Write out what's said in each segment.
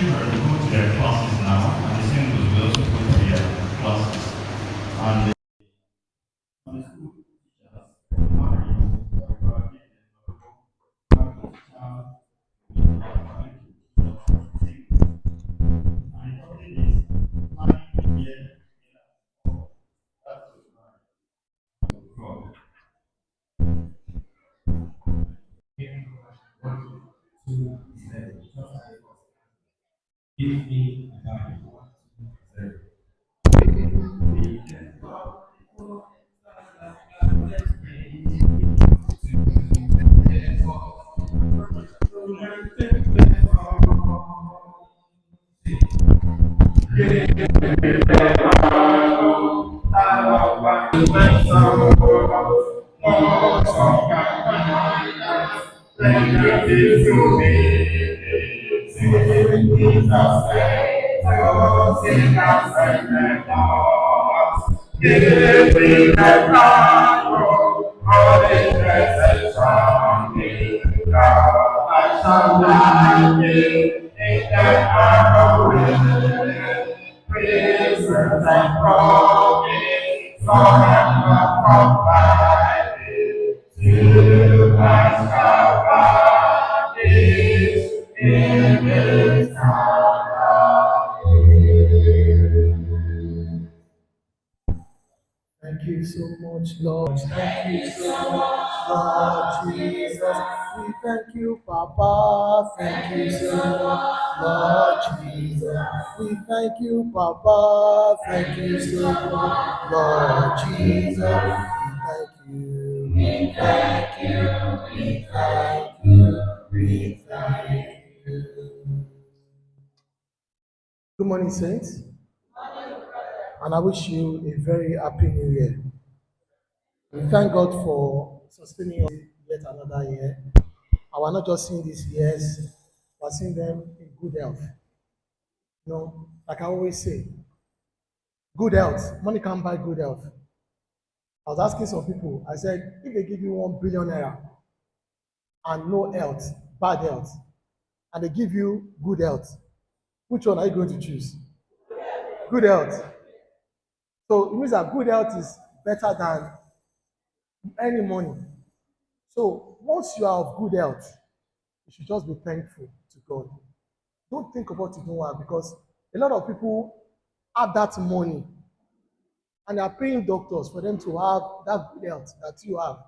Children go to their classes now, and the same goes, we also go to their classes. And Sunday school teachers, give me a Bible. Thank you so much, Lord. Thank you so much, Lord Jesus. We thank you, Papa. Thank you so much, Lord Jesus. We thank you, Papa. Thank you so much, Lord Jesus. We thank you. We thank you. We thank you. Good morning, saints. And I wish you a very happy new year. We thank God for sustaining us yet another year. And we're not just seeing these years, we're seeing them in good health. You know, like I always say, good health. Money can't buy good health. I was asking some people, I said, if they give you 1 billion naira and no health, bad health, and they give you good health, which one are you going to choose? Good health. So it means that good health is better than any money. So once you are of good health, you should just be thankful to God. Don't think about it no because a lot of people have that money and they are paying doctors for them to have that good health that you have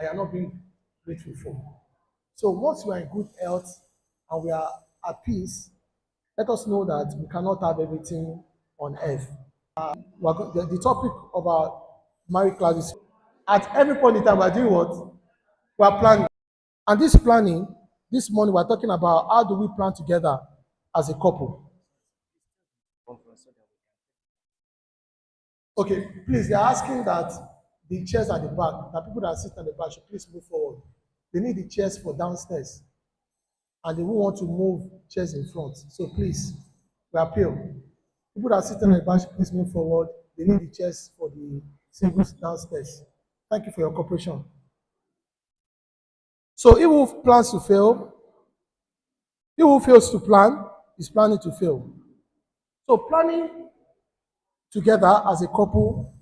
and you are not being grateful for. So once we are in good health and we are at peace, let us know that we cannot have everything on earth. The topic of our marriage class is at every point in time we are doing what? We are planning. And this planning, this morning we're talking about how do we plan together as a couple. Okay, please, they're asking that the chairs at the back, that people that sit at the back should please move forward. They need the chairs for downstairs. And they won't want to move chairs in front. So please, we appeal. People that sit at the back should please move forward. They need the chairs for the singles downstairs. Thank you for your cooperation. So he who plans to fail, he who fails to plan is planning to fail. So planning together as a couple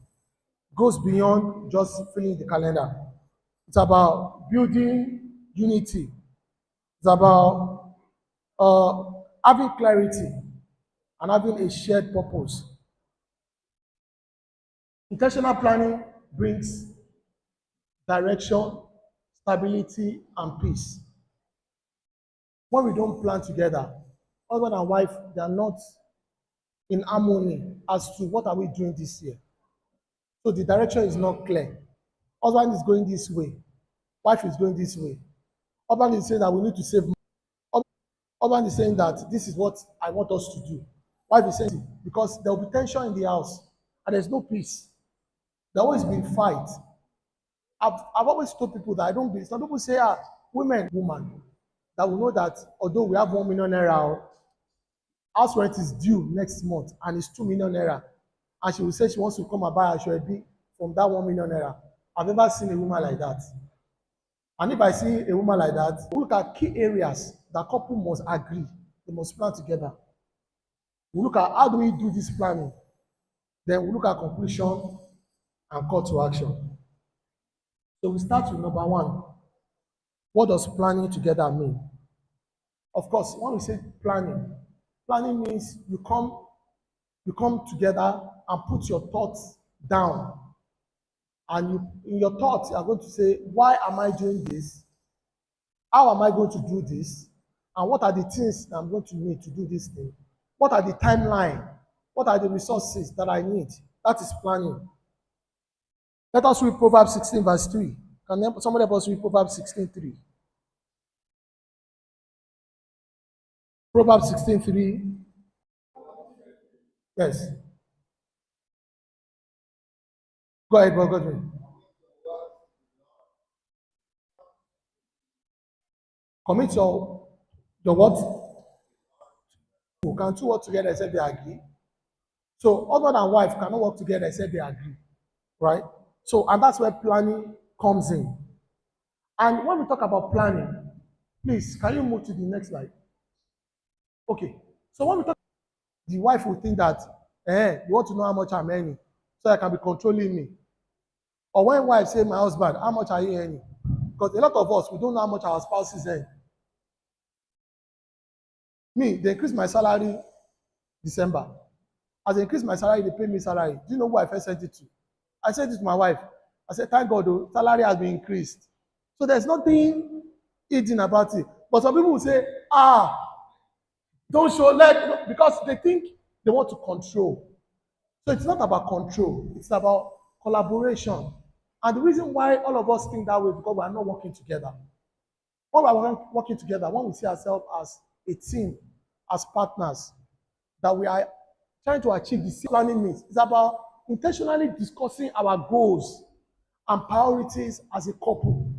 goes beyond just filling the calendar. It's about building unity. It's about having clarity and having a shared purpose. Intentional planning brings direction, stability, and peace. When we don't plan together, husband and wife, they are not in harmony as to what are we doing this year. So the direction is not clear. Husband is going this way, wife is going this way. Husband is saying that we need to save money. Husband is saying that this is what I want us to do. Wife is saying, because there will be tension in the house and there's no peace. There always been fight. I've always told people that I don't believe. Some people say, woman, that will know that although we have 1 million naira, house rent is due next month and it's 2 million naira, and she will say she wants to come and buy Ashwebi from that 1 million naira. I've never seen a woman like that. And if I see a woman like that, we look at key areas that couple must agree. They must plan together. We look at how do we do this planning. Then we look at conclusion and call to action. So we start with number one. What does planning together mean? Of course, when we say planning, planning means you come together and put your thoughts down. And in your thoughts, you are going to say, why am I doing this? How am I going to do this? And what are the things that I'm going to need to do this thing? What are the timeline? What are the resources that I need? That is planning. Let us read Proverbs 16, verse 3. Can somebody help us read Proverbs 16, 3? Proverbs 16, 3. Yes. Go ahead, bro. Go ahead. Commit your what? Can two work together except they agree? So husband and wife cannot work together except they agree, right? So, and that's where planning comes in. And when we talk about planning, please, can you move to the next slide? Okay. So when we talk, the wife will think that, you want to know how much I'm earning, so I can be controlling me. Or when wife say, my husband, how much are you earning? Because a lot of us, we don't know how much our spouses earn. Me, they increase my salary December. As they increase my salary, they pay me salary. Do you know who I first sent it to? I sent it to my wife. I said, thank God, the salary has been increased. So there's nothing hidden about it. But some people will say, don't show, because they think they want to control. So it's not about control, it's about collaboration. And the reason why all of us think that way is because we are not working together. When we are working together, when we see ourselves as a team, as partners, that we are trying to achieve the same planning needs. It's about intentionally discussing our goals and priorities as a couple.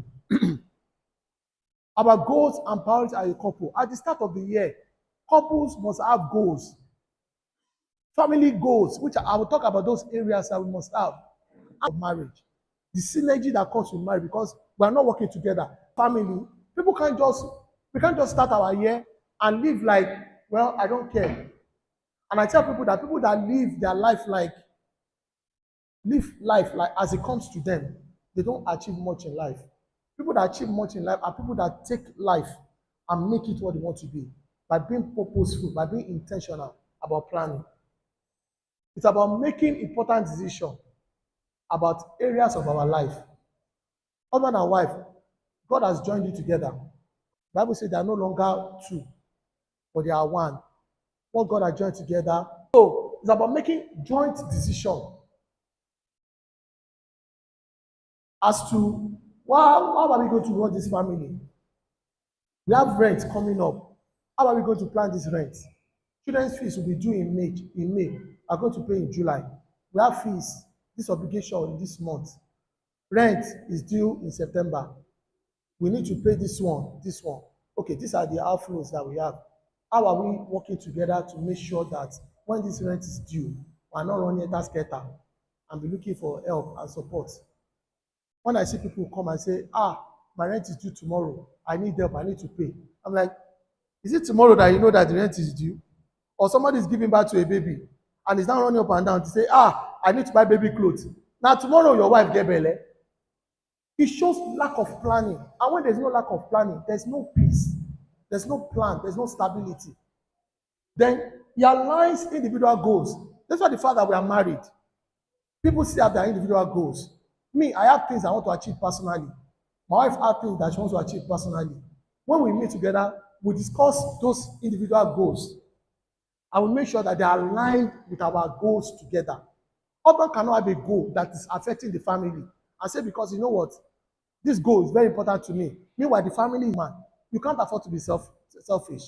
Our goals and priorities as a couple. At the start of the year, couples must have goals. Family goals, which I will talk about those areas that we must have. Of marriage. The synergy that comes with marriage, because we are not working together. Family, we can't just start our year and live like, well, I don't care. And I tell people that live their life like as it comes to them, they don't achieve much in life. People that achieve much in life are people that take life and make it what they want to be by being purposeful, by being intentional about planning. It's about making important decisions about areas of our life. Husband and wife, God has joined you together. The Bible says they are no longer two, but they are one. What God has joined together. So it's about making joint decision as to how are we going to run this family. We have rent coming up. How are we going to plan this rent? Children's fees will be due in May. Are going to pay in July. We have fees, this obligation in this month. Rent is due in September. We need to pay this one. Okay, these are the outflows that we have. How are we working together to make sure that when this rent is due, we are not running a scatter and be looking for help and support? When I see people come and say, my rent is due tomorrow, I need help, I need to pay. I'm like, is it tomorrow that you know that the rent is due? Or somebody is giving birth to a baby and is now running up and down to say, I need to buy baby clothes. Now tomorrow your wife get belle. It shows lack of planning. And when there's no lack of planning, there's no peace. There's no plan. There's no stability. Then he aligns individual goals. That's why the fact that we are married. People still have their individual goals. Me, I have things I want to achieve personally. My wife has things that she wants to achieve personally. When we meet together, we discuss those individual goals. I will make sure that they are aligned with our goals together. Husband cannot have a goal that is affecting the family and say, because you know what, this goal is very important to me. Meanwhile, the family is man. You can't afford to be selfish.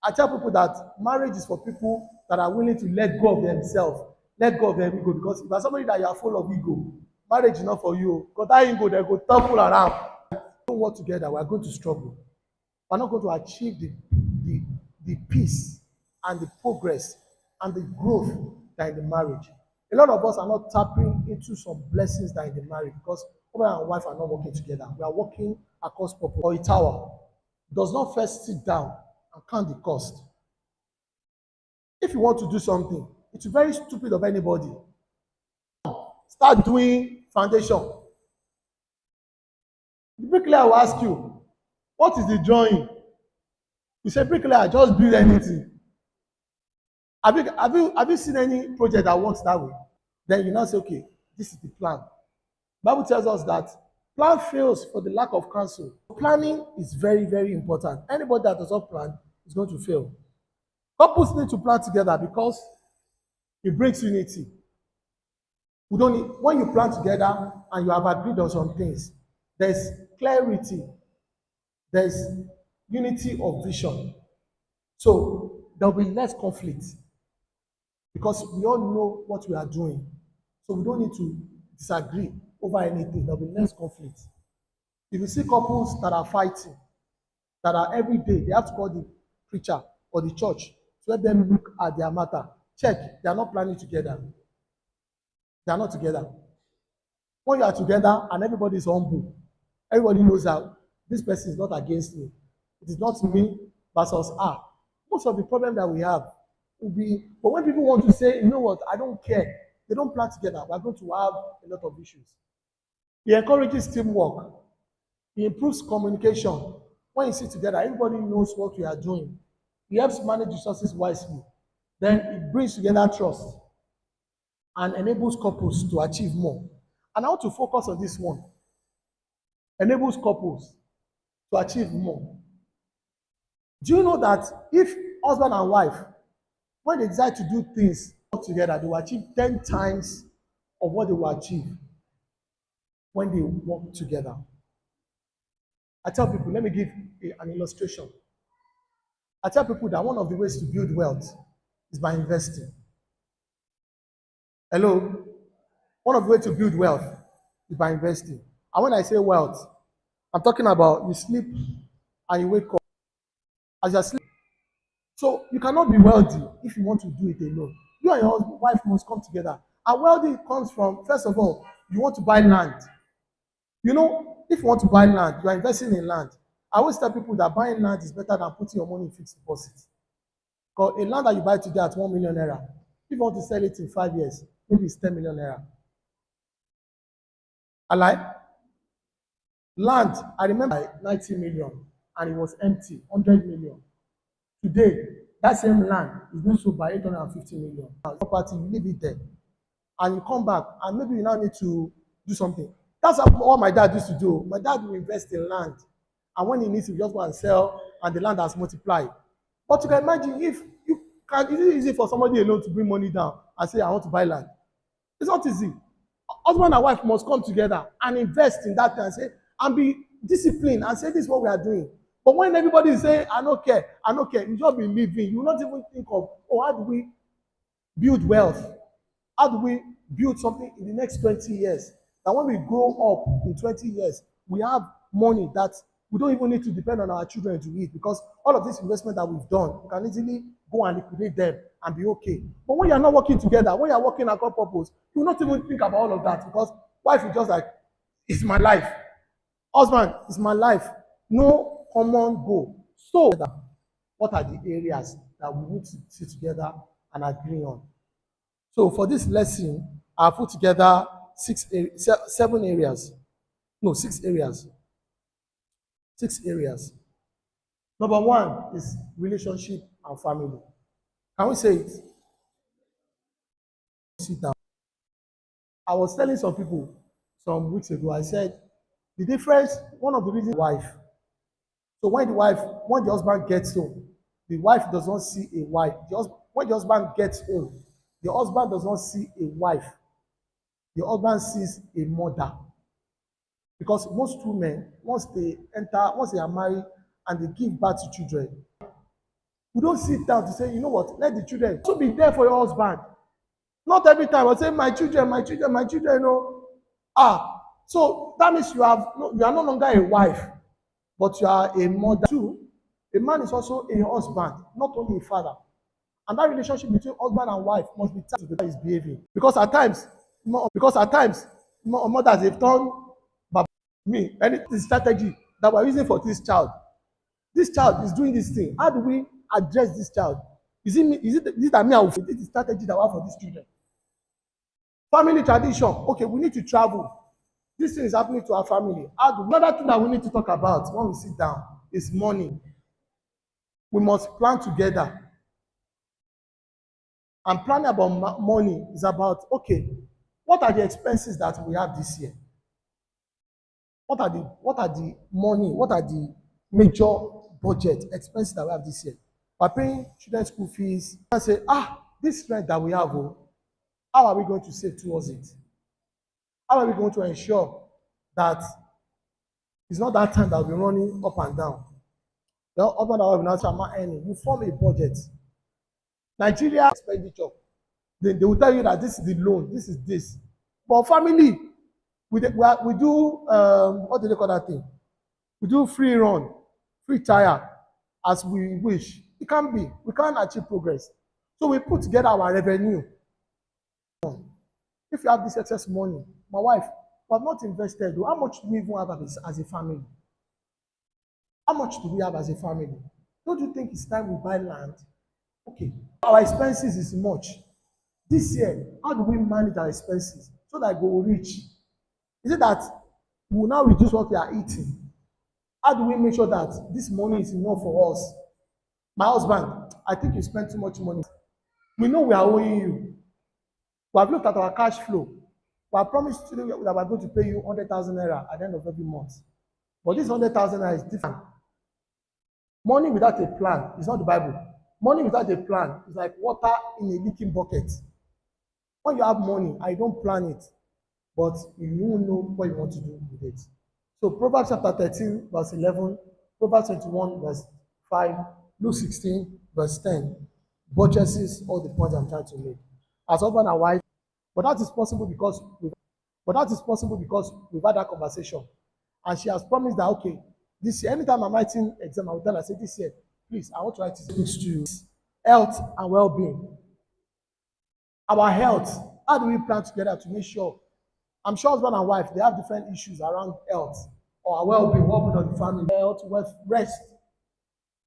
I tell people that marriage is for people that are willing to let go of themselves, let go of their ego. Because if you are somebody that you are full of ego, marriage is not for you. Because that ego, they go topple around. We don't work together, we are going to struggle. We're not going to achieve the peace and the progress and the growth that in the marriage. A lot of us are not tapping into some blessings that in the marriage because husband and wife are not working together. We are working across purpose. Or a tower does not first sit down and count the cost. If you want to do something, it's very stupid of anybody. Start doing foundation. The bricklayer will ask you, what is the drawing? You say, bricklayer, just build anything. Have you seen any project that works that way? Then you now say, okay, this is the plan. Bible tells us that plan fails for the lack of counsel. Planning is very, very important. Anybody that does not plan is going to fail. Couples need to plan together because it brings unity. We don't need, when you plan together and you have agreed on some things, there's clarity, there's unity of vision. So there will be less conflict because we all know what we are doing. So we don't need to disagree over anything. There will be less conflict. If you see couples that are fighting, that are every day, they have to call the preacher or the church to let them look at their matter. Check, they are not planning together. They are not together. When you are together and everybody is humble, everybody knows that this person is not against me. It is not me versus her. Most of the problem that we have will be, but when people want to say, you know what, I don't care, they don't plan together, we're going to have a lot of issues. He encourages teamwork. He improves communication. When you sit together, everybody knows what we are doing. He helps manage resources wisely. Then it brings together trust and enables couples to achieve more. And I want to focus on this one. Enables couples to achieve more. Do you know that if husband and wife, when they decide to do things together, they will achieve 10 times of what they will achieve when they work together? I tell people, let me give an illustration. I tell people that one of the ways to build wealth is by investing. Hello? One of the ways to build wealth is by investing. And when I say wealth, I'm talking about you sleep and you wake up. As you're sleeping. So you cannot be wealthy if you want to do it alone. You and your wife must come together. And wealthy comes from, first of all, you want to buy land. You know, if you want to buy land, you are investing in land. I always tell people that buying land is better than putting your money in fixed deposit. Because a land that you buy today at 1 million naira, if you want to sell it in 5 years, maybe it's 10 million naira. I like land, I remember 90 million and it was empty, 100 million. Today, that same land is being sold by 850 million. Property, you leave it there. And you come back and maybe you now need to do something. That's what my dad used to do. My dad will invest in land. And when he needs to, just go and sell and the land has multiplied. But you can imagine if you can, is it easy for somebody alone to bring money down and say, I want to buy land? It's not easy. Husband and wife must come together and invest in that and say, and be disciplined and say, this is what we are doing. But when everybody is saying, I don't care, you just be living. You will not even think of, oh, how do we build wealth? How do we build something in the next 20 years? That when we grow up in 20 years, we have money that we don't even need to depend on our children to eat because all of this investment that we've done, we can easily go and liquidate them and be okay. But when you're not working together, when you're working across purpose, you will not even think about all of that because wife is just like, it's my life. Husband, it's my life. No common goal. So, what are the areas that we need to sit together and agree on? So for this lesson, I put together 7 areas. No, 6 areas. 6 areas. Number 1 is relationship and family. Can we say it? Sit down. I was telling some people some weeks ago, I said, the difference, one of the reasons, wife. So when the husband gets home, the wife does not see a wife. When the husband gets home, the husband does not see a wife. The husband sees a mother. Because most women, once they are married and they give birth to children, we don't sit down to say, you know what, let the children also be there for your husband. Not every time I say, my children, my children, my children, no. So that means you are no longer a wife, but you are a mother too. A man is also a husband, not only a father. And that relationship between husband and wife must be tied to the way he's behaving. Because at times, mothers, they've turned me, any strategy that we're using for this child. This child is doing this thing. How do we address this child? Is it me? Is it that me? I will fit the strategy that we have for these children. Family tradition. Okay, we need to travel. This thing is happening to our family. Another thing that we need to talk about when we sit down is money. We must plan together. And planning about money is about, okay, what are the expenses that we have this year? What are the major budget expenses that we have this year? We're paying children's school fees. And say, this rent that we have, how are we going to save towards it? How are we going to ensure that it's not that time that we'll be running up and down? The up and down will not start earning. You form a budget. Nigeria expenditure. They will tell you that this is the loan, this is this. But family, we do what do they call that thing? We do free run, free tire as we wish. It can't be. We can't achieve progress. So we put together our revenue. If you have this excess money, my wife, we have not invested. How much do we even have as a family? How much do we have as a family? Don't you think it's time we buy land? Okay, our expenses is much. This year, how do we manage our expenses so that we will reach? Is it that we will now reduce what we are eating? How do we make sure that this money is enough for us? My husband, I think you spend too much money. We know we are owing you. We have looked at our cash flow. We have promised today that we are going to pay you 100,000 naira at the end of every month. But this 100,000 naira is different. Money without a plan is not the Bible. Money without a plan is like water in a leaking bucket. When you have money and you don't plan it, but you won't know what you want to do with it. So Proverbs chapter 13, verse 11, Proverbs 21, verse 5, Luke 16, verse 10, butresses all the points I'm trying to make. As husband and wife, but that is possible because we've had that conversation. And she has promised that, okay, this year, anytime I'm writing exam, I will tell her, say, this year, please, I want to write books to you. Health and well-being. Our health, how do we plan together to make sure? I'm sure husband and wife, they have different issues around health or well-being, well-being of the family, health, wealth, rest.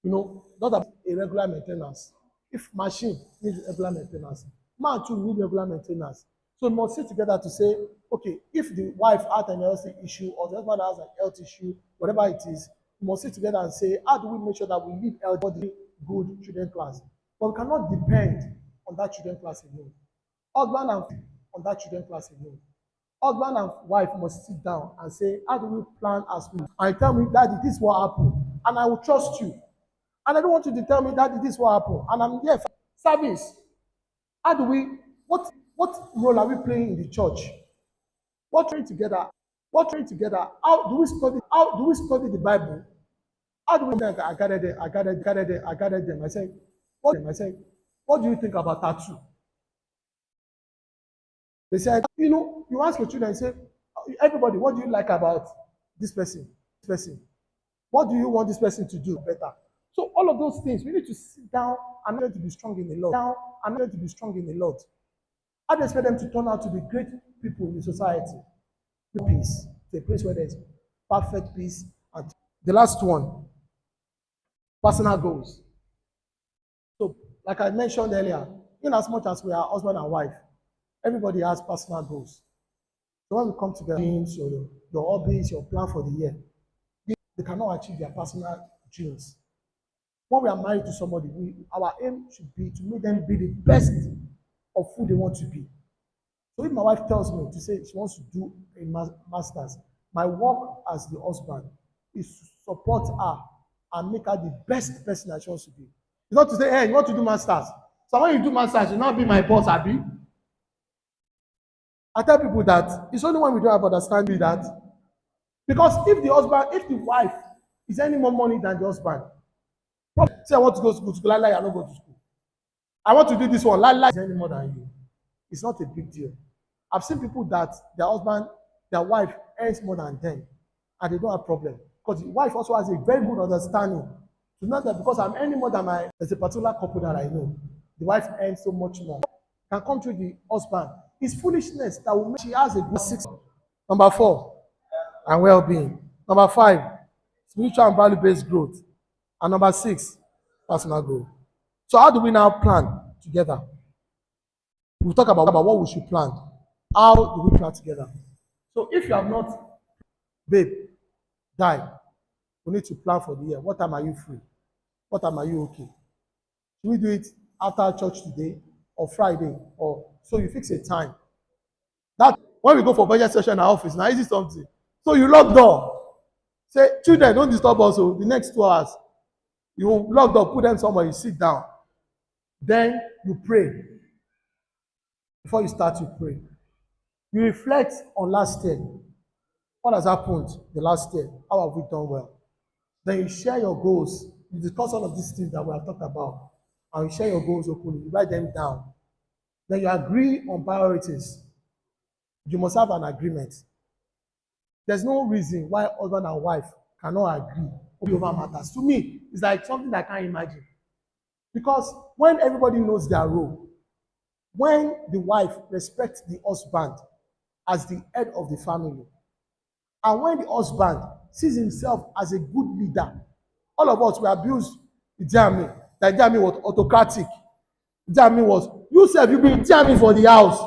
Not about a regular maintenance. If machine needs regular maintenance, man too need regular maintenance. So we must sit together to say, okay, if the wife has an health issue or the husband has an health issue, whatever it is, we must sit together and say, how do we make sure that we live healthy, good children class? But we cannot depend on that children class alone. Husband and on that children class alone. Husband and wife must sit down and say, how do we plan as we? And tell me, Daddy, this is what happened. And I will trust you. And I don't want you to tell me, Daddy, this is what happened. And I'm here for service. How do we, what role are we playing in the church? What train together? How do we study the Bible? How do we I gathered them. I said, what do you think about tattoo? They said, you ask your children and say, everybody, what do you like about this person? What do you want this person to do better? So all of those things, we need to sit down and learn to be strong in the Lord. How do you expect them to turn out to be great people in society? Peace. The place where there's perfect peace. And the last one, personal goals. So, like I mentioned earlier, in as much as we are husband and wife, Everybody has personal goals. So when we come together, dreams, your hobbies, your plan for the year, they cannot achieve their personal dreams. When we are married to somebody, our aim should be to make them be the best of who they want to be. So if my wife tells me to say she wants to do a master's, my work as the husband is to support her and make her the best person that she wants to be. It's not to say, hey, you want to do masters. So when you do masters, you not be my boss, Abi. I tell people that it's only when we don't have understanding that because if the wife is earning more money than the husband, say I want to go to school, I not go to school. I want to do this one, is earning more than you. It's not a big deal. I've seen people that their wife earns more than them, and they don't have problem because the wife also has a very good understanding. To know that because I'm earning more than there's a particular couple that I know, the wife earns so much more. Can come to the husband. It's foolishness that will make she has a good 6. Number 4, and well-being. Number 5, spiritual and value-based growth. And number 6, personal growth. So how do we now plan together? We'll talk about what we should plan. How do we plan together? So if you have not, babe, die, we need to plan for the year. What time are you free? What time are you okay? Should we do it after church today or Friday? Or so you fix a time. That when we go for budget session in our office, now is it something? So you lock door. Say, children, don't disturb us. So the next 2 hours, you lock door, put them somewhere, you sit down. Then you pray. Before you start, you pray. You reflect on last year. What has happened the last year? How have we done well? Then you share your goals. You discuss all of these things that we have talked about. And you share your goals openly. You write them down. Then you agree on priorities. You must have an agreement. There's no reason why husband and wife cannot agree over matters. To me, it's like something that I can't imagine. Because when everybody knows their role, when the wife respects the husband as the head of the family, and when the husband sees himself as a good leader, all of us, we abuse the Jami. The Jami was autocratic. Jami was, you said you been Jami for the house.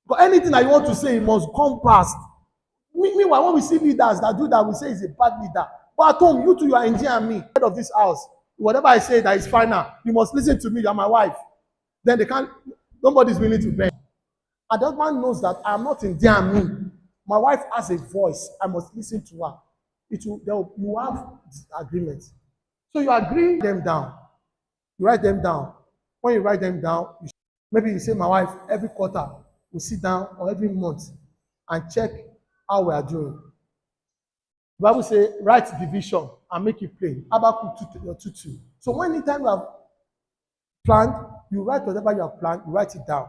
But anything that you want to say, it must come past. Meanwhile, when we see leaders that do that, we say he's a bad leader. But at home, you two, you are enjoying me, head of this house. Whatever I say that is final, you must listen to me, you are my wife. Then they can't, nobody's willing to bend. And the husband knows that I am not enjoying me. My wife has a voice, I must listen to her. You have agreement. So you agree them down. You write them down. When you write them down, maybe you say, my wife, every quarter, we sit down, or every month, and check how we are doing. The Bible says, write division and make it plain. Habakkuk 2:2. So anytime you have planned, you write whatever you have planned, you write it down.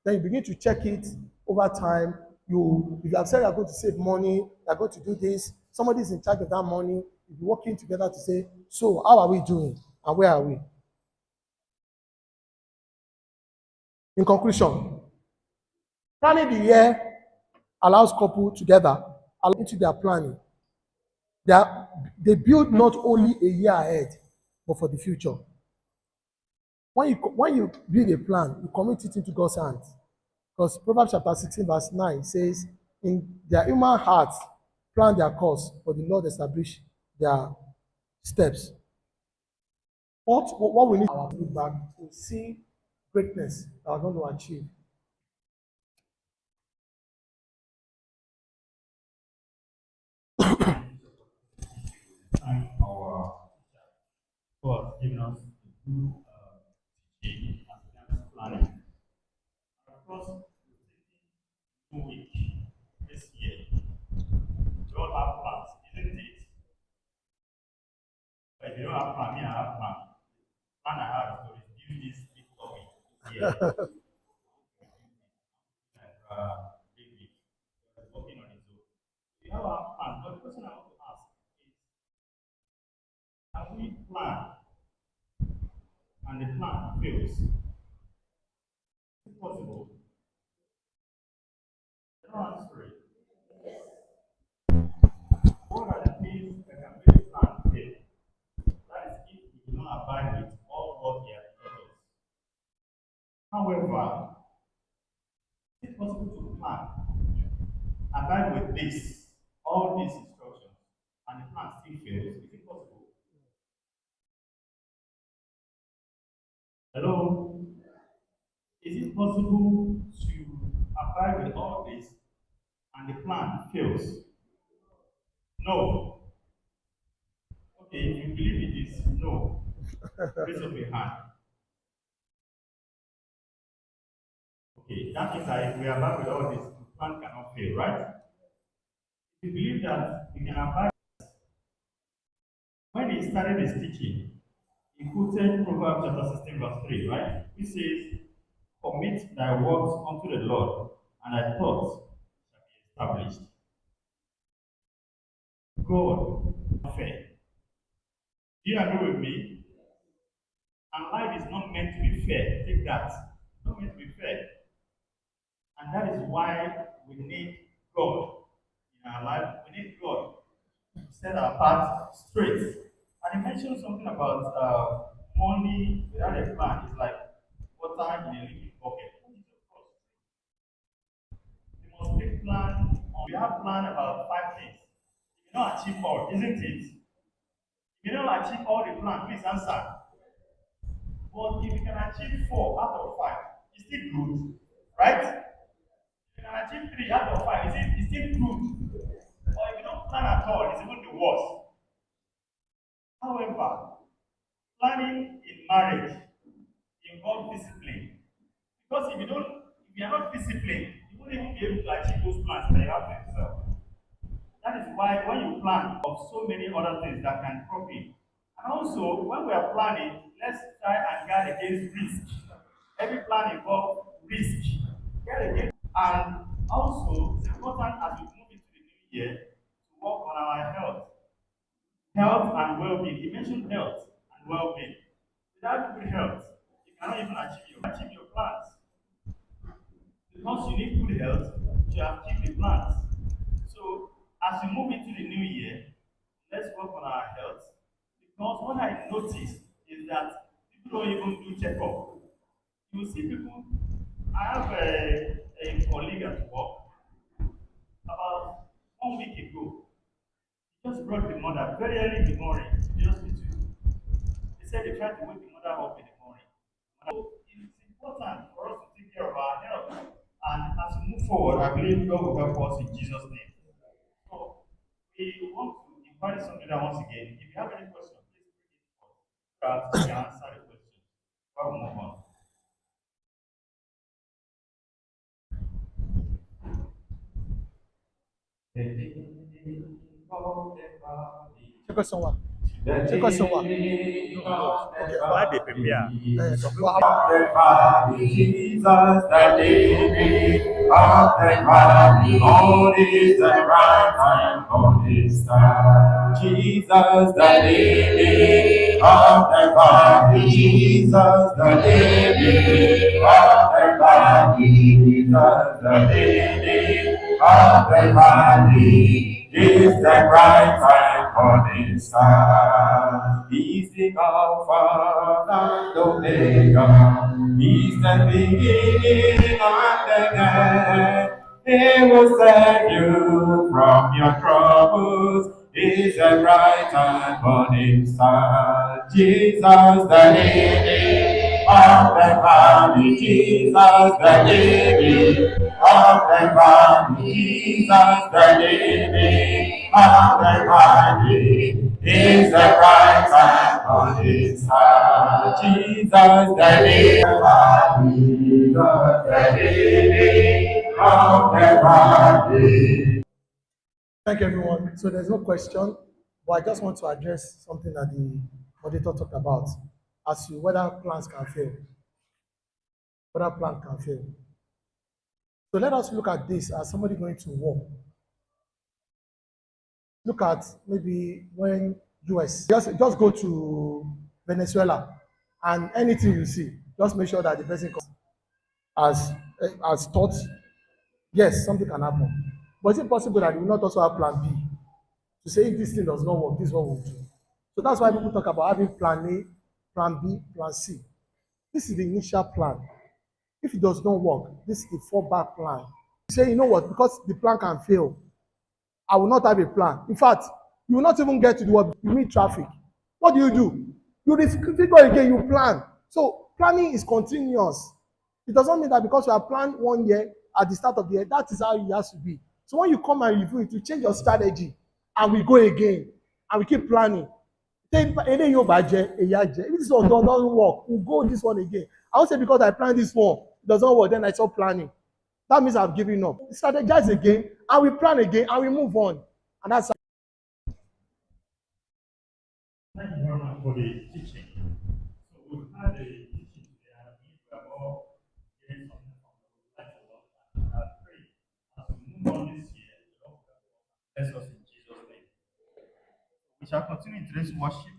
Then you begin to check it over time. If you have said you are going to save money, you are going to do this, somebody is in charge of that money, you'll be working together to say, so how are we doing and where are we? In conclusion, planning the year allows couple together into their planning. They build not only a year ahead, but for the future. When you build a plan, you commit it into God's hands. Because Proverbs chapter 16, verse 9 says, in their human hearts, plan their course, but the Lord establish their steps. What we need to look back to see greatness that we're going to achieve. Thank our for giving us a good teaching and planning. Of course, 2 weeks this year, we all have plans, isn't it? But if you don't have plan, me, I have plan. Plan I have to review this big topic this year. David is working on his own. We have our plan, but the question I want to ask is, can we plan and the plan fails? Is it possible? I don't answer it. What are the things that can make the plan fail? That is if we do not abide with all what he has taught us. However, Is it possible to plan, abide with this, all these instructions, and the plan still fails? Is it possible? Hello? Is it possible to abide with all this and the plan fails? No. Okay, if you believe it is no, raise up your hand. Okay, that means that if we abide with all this, the plan cannot fail, right? If you believe that we can abide, when he started his teaching, he quoted Proverbs chapter 16, verse 3, right? Which says, commit thy works unto the Lord, and thy thoughts shall be established. God, fair. Do you agree with me? And life is not meant to be fair. Take that. It's not meant to be fair. And that is why we need God in our life. We need God to set our path straight. And he mentioned something about money without a plan. It's like water in a leaking bucket. Of course, we must make plan. We have plan about 5 things. If you don't achieve all, isn't it? If you don't achieve all the plan, please answer. But if you can achieve 4 out of 5, it's still good, right? If you can achieve 3 out of 5, it's still good. Or if you don't plan at all, it's even the worst. However, planning in marriage involves discipline. Because if you are not disciplined, you won't even be able to achieve those plans that you have for yourself. That is why when you plan of so many other things that can crop in. And also, when we are planning, let's try and guard against risk. Every plan involves risk. Guard against, and also, it's important as we move into the new year to work on our health. Health and well-being. He mentioned health and well-being. Without good health, you cannot even achieve your plans. Because you need good health to achieve the plans. So as we move into the new year, let's work on our health. Because what I noticed is that people don't even do checkup. You see people, I have a colleague at work about 1 week ago. He just brought the mother very early in the morning to the hospital. They said they tried to wake the mother up in the morning. So it's important for us to take care of our health. And as we move forward, I believe God will help us in Jesus' name. So we want to invite somebody once again. If you have any questions, please bring it forward. Perhaps you can answer the question. While we move on. Ṣé question wà? Ṣé question wà? Okay, Why they prepare? Jesus, the lily of the valley, Lord is the right time for this time. Jesus, the lily of the valley, Jesus, the lily of the valley, Jesus, the lily of the valley. Is the right time for this time. He's the Alpha and Omega. He's the beginning and the end. He will save you from your troubles. He's the right time for this time. Jesus, the lily of the valley. Jesus, the lily of the valley. Jesus, the lily of the valley. Is the right time for this time. Jesus, the lily of the valley. The lily of the valley. Thank you, everyone. So there's no question, but I just want to address something that the auditor talked about as to whether plans can fail. Whether plan can fail. So let us look at this as somebody going to war. Look at maybe when US, just go to Venezuela and anything you see, just make sure that the person as thought, yes, something can happen. But is it possible that we will not also have plan B? To say if this thing does not work, this is what we'll do. So that's why people talk about having plan A, plan B, plan C. This is the initial plan. If it does not work, this is the fallback plan. You say, you know what, because the plan can fail, I will not have a plan. In fact, you will not even get to the work. You meet traffic. What do? You refigure again, you plan. So planning is continuous. It doesn't mean that because you have planned 1 year at the start of the year, that is how it has to be. So when you come and review it, you change your strategy and we go again and we keep planning. If this one doesn't work, we'll go this one again. I won't say because I planned this one, it doesn't work, then I stop planning. That means I've given up. Strategize again, and we plan again, and we move on. And that's Thank you very much for the teaching. So we've had a teaching today, and we are all getting something from the life of God. And I pray as we move on this year, the Lord will bless us in Jesus' name. We shall continue in today's worship.